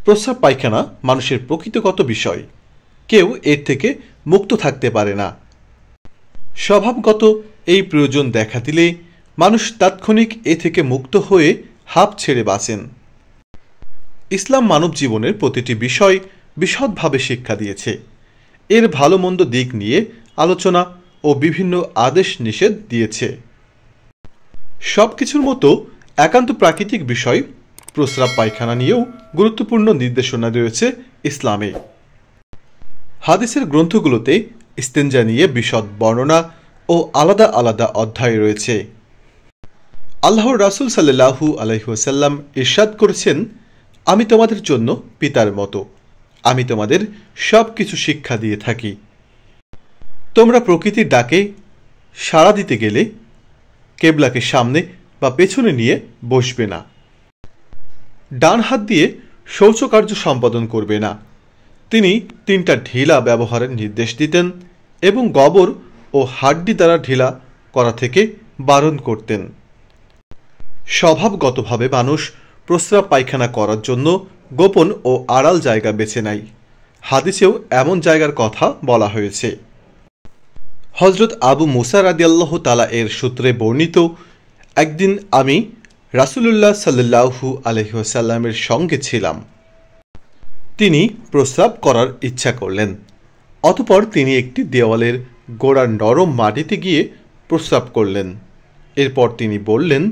প্রস্রাব পায়খানা মানুষের প্রকৃতিগত বিষয়, কেউ এর থেকে মুক্ত থাকতে পারে না। স্বভাবগত এই প্রয়োজন দেখা দিলে মানুষ তাৎক্ষণিক এ থেকে মুক্ত হয়ে হাঁপ ছেড়ে বাঁচেন। ইসলাম মানব জীবনের প্রতিটি বিষয় বিশদভাবে শিক্ষা দিয়েছে। এর ভালো মন্দ দিক নিয়ে আলোচনা ও বিভিন্ন আদেশ নিষেধ দিয়েছে। সবকিছুর মতো একান্ত প্রাকৃতিক বিষয় প্রস্রাব পায়খানা নিয়েও গুরুত্বপূর্ণ নির্দেশনা রয়েছে ইসলামে। হাদিসের গ্রন্থগুলোতে ইস্তেঞ্জা নিয়ে বিশদ বর্ণনা ও আলাদা আলাদা অধ্যায় রয়েছে। আল্লাহর রাসূল সাল্লাল্লাহু আলাইহি ওয়াসাল্লাম ইরশাদ করেছেন, আমি তোমাদের জন্য পিতার মতো, আমি তোমাদের সব কিছু শিক্ষা দিয়ে থাকি। তোমরা প্রকৃতির ডাকে সাড়া দিতে গেলে কেবলাকে সামনে বা পেছনে নিয়ে বসবে না। ডান হাত দিয়ে শৌচকার্য সম্পাদন করবে না। তিনি 3টা ঢিলা ব্যবহারের নির্দেশ দিতেন এবং গোবর ও হাড্ডি দ্বারা ঢিলা করা থেকে বারণ করতেন। স্বভাবগতভাবে মানুষ প্রস্রাব পায়খানা করার জন্য গোপন ও আড়াল জায়গা বেছে নেয়। হাদিসেও এমন জায়গার কথা বলা হয়েছে। হযরত আবু মুসা রাদিয়াল্লাহু তাআলা এর সূত্রে বর্ণিত, একদিন আমি রাসূলুল্লাহ সাল্লাল্লাহু আলাইহি ওয়াসাল্লামের সঙ্গে ছিলাম। তিনি প্রস্রাব করার ইচ্ছা করলেন। অতঃপর তিনি একটি দেওয়ালের গোড়ার নরম মাটিতে গিয়ে প্রস্রাব করলেন। এরপর তিনি বললেন,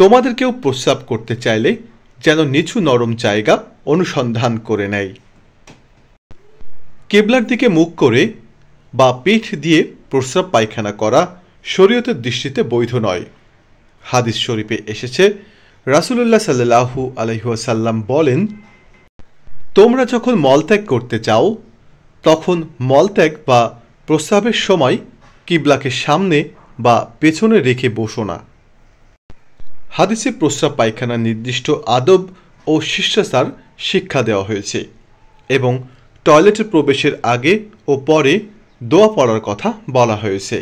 তোমাদের কেউ প্রস্রাব করতে চাইলে যেন নিচু নরম জায়গা অনুসন্ধান করে নেয়। কিবলার দিকে মুখ করে বা পিঠ দিয়ে প্রস্রাব পায়খানা করা শরীয়তের দৃষ্টিতে বৈধ নয়। হাদিস শরীফে এসেছে, রাসূলুল্লাহ সাল্লাল্লাহু আলাইহি ওয়াসাল্লাম বলেন, তোমরা যখন মলত্যাগ করতে চাও তখন মলত্যাগ বা প্রস্রাবের সময় কিবলাকে সামনে বা পেছনে রেখে বসো না। হাদিসে প্রস্রাব পায়খানার নির্দিষ্ট আদব ও শিষ্টাচার শিক্ষা দেওয়া হয়েছে এবং টয়লেটে প্রবেশের আগে ও পরে দোয়া পড়ার কথা বলা হয়েছে।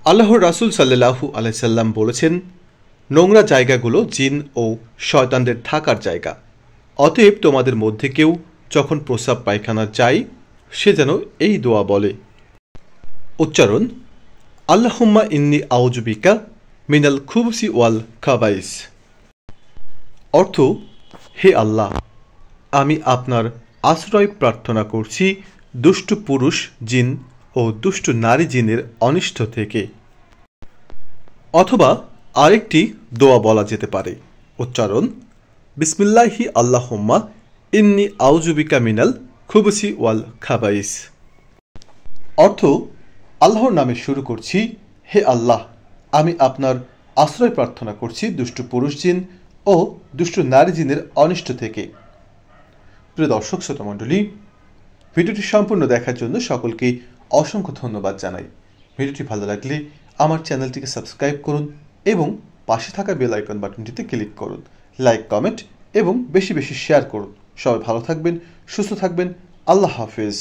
আল্লাহর রাসূল সাল্লাল্লাহু আলাইহি সাল্লাম বলেছেন, নোংরা জায়গাগুলো জিন ও শয়তানদের থাকার জায়গা। অতএব তোমাদের মধ্যে কেউ যখন প্রস্রাব পায়খানা যায় সে যেন এই দোয়া বলে। উচ্চারণ: আল্লাহুম্মা ইন্নী আউযু বিকা মিনাল খুবুসি ওয়াল খাবাইস। অর্থ: হে আল্লাহ, আমি আপনার আশ্রয় প্রার্থনা করছি দুষ্ট পুরুষ জিন ও দুষ্ট নারী জিনের অনিষ্ট থেকে। অথবা আরেকটি দোয়া বলা যেতে পারে। উচ্চারণ: বিসমিল্লাহি আল্লাহুম্মা ইন্নী আউযু বিকা মিনাল খুবুসি ওয়াল খাবাইস। অর্থ: আল্লাহর নামে শুরু করছি, হে আল্লাহ, আমি আপনার আশ্রয় প্রার্থনা করছি দুষ্ট পুরুষ জিন ও দুষ্ট নারী জিনের অনিষ্ট থেকে। প্রিয় দর্শক শ্রোতা মণ্ডলী, ভিডিওটি সম্পূর্ণ দেখার জন্য সকলকে অসংখ্য ধন্যবাদ জানাই। ভিডিওটি ভালো লাগলে আমার চ্যানেলটিকে সাবস্ক্রাইব করুন এবং পাশে থাকা বেল আইকন বাটনটিতে ক্লিক করুন। লাইক, কমেন্ট এবং বেশি বেশি শেয়ার করুন। সবাই ভালো থাকবেন, সুস্থ থাকবেন। আল্লাহ হাফেজ।